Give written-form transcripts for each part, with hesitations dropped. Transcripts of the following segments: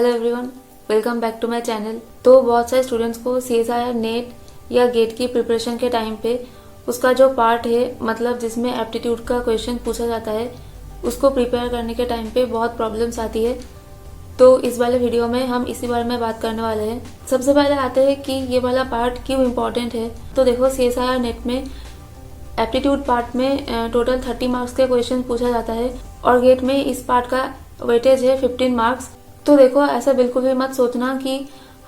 Hello everyone, welcome back to my channel. तो बहुत सारे स्टूडेंट्स को CSIR नेट या गेट की प्रिपरेशन के टाइम पे उसका जो पार्ट है, मतलब जिसमें एप्टीट्यूड का क्वेश्चन पूछा जाता है, उसको प्रिपेयर करने के टाइम पे बहुत प्रॉब्लम्स आती है। तो इस वाले वीडियो में हम इसी बारे में बात करने वाले हैं। सबसे पहले आते हैं कि ये वाला पार्ट क्यों इम्पोर्टेंट है। तो देखो, CSIR नेट में एप्टीट्यूड पार्ट में टोटल 30 मार्क्स के क्वेश्चन पूछा जाता है और गेट में इस पार्ट का वेटेज है 15 मार्क्स। तो देखो, ऐसा बिल्कुल भी मत सोचना कि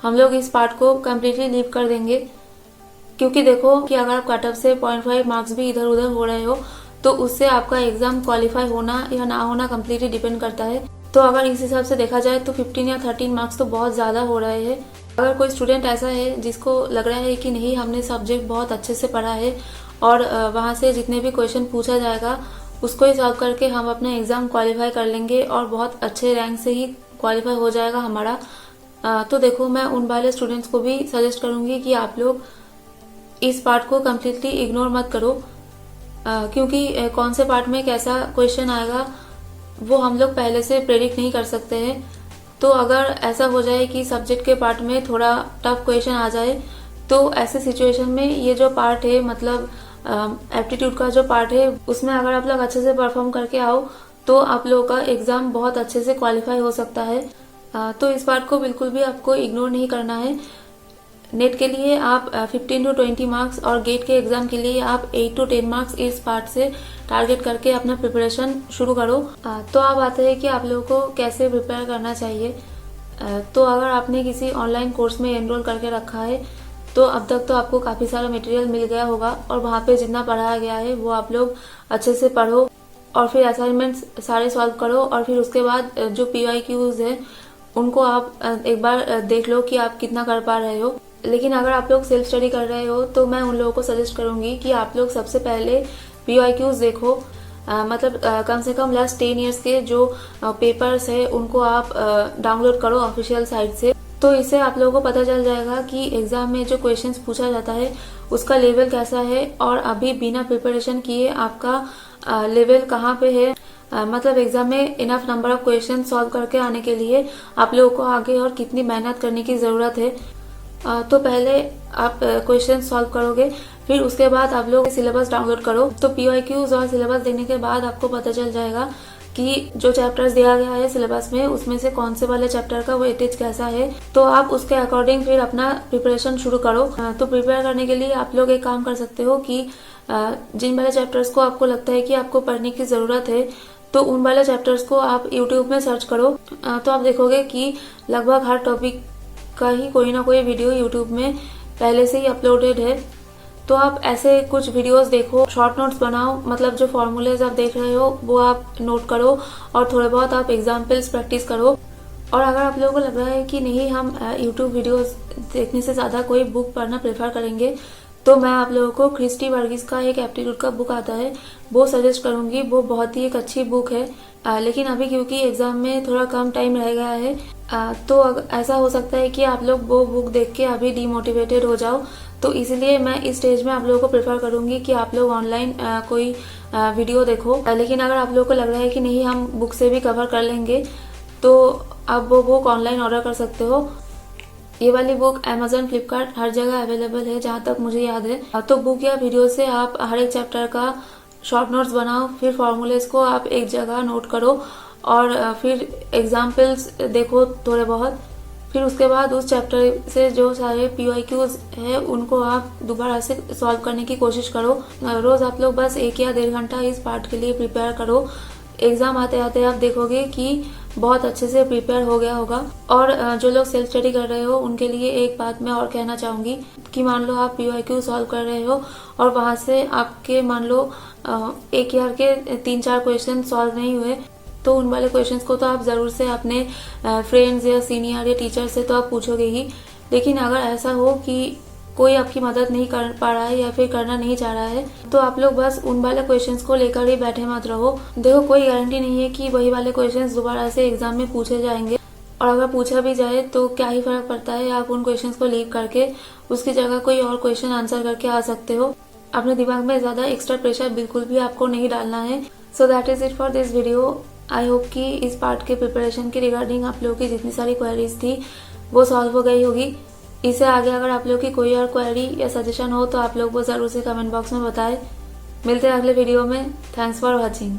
हम लोग इस पार्ट को कम्प्लीटली लीव कर देंगे, क्योंकि देखो कि अगर आप कट ऑफ से 0.5 मार्क्स भी इधर उधर हो रहे हो तो उससे आपका एग्जाम क्वालिफाई होना या ना होना कम्प्लीटली डिपेंड करता है। तो अगर इस हिसाब से देखा जाए तो 15 या 13 मार्क्स तो बहुत ज़्यादा हो रहे हैं। अगर कोई स्टूडेंट ऐसा है जिसको लग रहा है कि नहीं, हमने सब्जेक्ट बहुत अच्छे से पढ़ा है और वहाँ से जितने भी क्वेश्चन पूछा जाएगा उसको ही सॉल्व करके हम अपना एग्जाम क्वालिफाई कर लेंगे और बहुत अच्छे रैंक से ही क्वालिफाई हो जाएगा हमारा, तो देखो, मैं उन वाले स्टूडेंट्स को भी सजेस्ट करूंगी कि आप लोग इस पार्ट को कम्प्लीटली इग्नोर मत करो, क्योंकि कौन से पार्ट में कैसा क्वेश्चन आएगा वो हम लोग पहले से प्रेडिक्ट नहीं कर सकते हैं। तो अगर ऐसा हो जाए कि सब्जेक्ट के पार्ट में थोड़ा टफ क्वेश्चन आ जाए तो ऐसे सिचुएशन में ये जो पार्ट है, मतलब एप्टीट्यूड का जो पार्ट है, उसमें अगर आप लोग अच्छे से परफॉर्म करके आओ तो आप लोगों का एग्जाम बहुत अच्छे से क्वालिफाई हो सकता है। तो इस पार्ट को बिल्कुल भी आपको इग्नोर नहीं करना है। नेट के लिए आप 15 to 20 मार्क्स और गेट के एग्जाम के लिए आप 8 to 10 मार्क्स इस पार्ट से टारगेट करके अपना प्रिपरेशन शुरू करो। तो अब आते हैं कि आप लोगों को कैसे प्रिपेयर करना चाहिए। तो अगर आपने किसी ऑनलाइन कोर्स में एनरोल करके रखा है तो अब तक तो आपको काफ़ी सारा मटेरियल मिल गया होगा और वहाँ पे जितना पढ़ाया गया है वो आप लोग अच्छे से पढ़ो और फिर असाइनमेंट्स सारे सॉल्व करो और फिर उसके बाद जो PYQs है उनको आप एक बार देख लो कि आप कितना कर पा रहे हो। लेकिन अगर आप लोग सेल्फ स्टडी कर रहे हो तो मैं उन लोगों को सजेस्ट करूंगी कि आप लोग सबसे पहले PYQs देखो, मतलब कम से कम लास्ट 10 ईयर्स के जो पेपर्स है उनको आप डाउनलोड करो ऑफिशियल साइट से। तो इससे आप लोगों को पता चल जाएगा कि एग्जाम में जो क्वेश्चंस पूछा जाता है उसका लेवल कैसा है और अभी बिना प्रिपरेशन किए आपका लेवल कहाँ पे है। मतलब एग्जाम में enough number of question solve करके आने के लिए आप लोगों को आगे और कितनी मेहनत करने की ज़रूरत है। तो पहले आप क्वेश्चन सॉल्व करोगे, फिर उसके बाद आप लोग सिलेबस डाउनलोड करो। तो PYQs और सिलेबस देखने के बाद आपको पता चल जाएगा कि जो चैप्टर्स दिया गया है सिलेबस में उसमें से कौन से वाले चैप्टर का वेटेज कैसा है। तो आप उसके अकॉर्डिंग फिर अपना प्रिपरेशन शुरू करो। तो प्रिपेयर करने के लिए आप लोग एक काम कर सकते हो कि जिन वाले चैप्टर्स को आपको लगता है कि आपको पढ़ने की ज़रूरत है तो उन वाले चैप्टर्स को आप यूट्यूब में सर्च करो। तो आप देखोगे कि लगभग हर टॉपिक का ही कोई ना कोई वीडियो यूट्यूब में पहले से ही अपलोडेड है। तो आप ऐसे कुछ वीडियोस देखो, शॉर्ट नोट्स बनाओ, मतलब जो फॉर्मूलेज आप देख रहे हो वो आप नोट करो और थोड़े बहुत आप एग्जाम्पल्स प्रैक्टिस करो। और अगर आप लोगों को लग रहा है कि नहीं, हम यूट्यूब वीडियोस देखने से ज़्यादा कोई बुक पढ़ना प्रेफर करेंगे, तो मैं आप लोगों को क्रिस्टी वर्गीस का एक एप्टीट्यूड का बुक आता है वो सजेस्ट करूंगी। वो बहुत ही एक अच्छी बुक है, लेकिन अभी क्योंकि एग्जाम में थोड़ा कम टाइम रह गया है तो ऐसा हो सकता है कि आप लोग वो बुक देख के अभी डीमोटिवेटेड हो जाओ। तो इसलिए मैं इस स्टेज में आप लोगों को प्रेफर करूंगी कि आप लोग ऑनलाइन कोई वीडियो देखो। लेकिन अगर आप लोगों को लग रहा है कि नहीं, हम बुक से भी कवर कर लेंगे, तो आप वो बुक ऑनलाइन ऑर्डर कर सकते हो। ये वाली बुक Amazon, फ्लिपकार्ट हर जगह अवेलेबल है जहाँ तक मुझे याद है। तो बुक या वीडियो से आप हर एक चैप्टर का शॉर्ट नोट्स बनाओ, फिर फॉर्मूलेज को आप एक जगह नोट करो और फिर एग्जाम्पल्स देखो थोड़े बहुत। फिर उसके बाद उस चैप्टर से जो सारे PYQs है उनको आप दोबारा से सॉल्व करने की कोशिश करो। रोज आप लोग बस 1 या 1.5 घंटा इस पार्ट के लिए प्रिपेयर करो। एग्जाम आते आते आप देखोगे कि बहुत अच्छे से प्रिपेयर हो गया होगा। और जो लोग सेल्फ स्टडी कर रहे हो उनके लिए एक बात मैं और कहना चाहूंगी कि मान लो आप PYQ सॉल्व कर रहे हो और वहां से आपके मान लो 1 ईयर के 3-4 क्वेश्चन सॉल्व नहीं हुए, तो उन वाले क्वेश्चंस को तो आप ज़रूर से अपने फ्रेंड्स या सीनियर या टीचर से तो आप पूछोगे ही। लेकिन अगर ऐसा हो कि कोई आपकी मदद नहीं कर पा रहा है या फिर करना नहीं चाह रहा है तो आप लोग बस उन वाले क्वेश्चंस को लेकर ही बैठे मत रहो। देखो, कोई गारंटी नहीं है कि वही वाले क्वेश्चंस दोबारा से एग्जाम में पूछे जाएंगे, और अगर पूछा भी जाए तो क्या ही फर्क पड़ता है, आप उन क्वेश्चंस को लीव करके उसकी जगह कोई और क्वेश्चन आंसर करके आ सकते हो। अपने दिमाग में ज़्यादा एक्स्ट्रा प्रेशर बिल्कुल भी आपको नहीं डालना है। So that is it for this video. I hope कि इस पार्ट के प्रिपरेशन के रिगार्डिंग आप लोगों की जितनी सारी क्वेरीज थी वो सॉल्व हो गई होगी। इससे आगे अगर आप लोगों की कोई और क्वेरी या सजेशन हो तो आप लोग वो ज़रूर से कमेंट बॉक्स में बताएं। मिलते हैं अगले वीडियो में। Thanks for watching.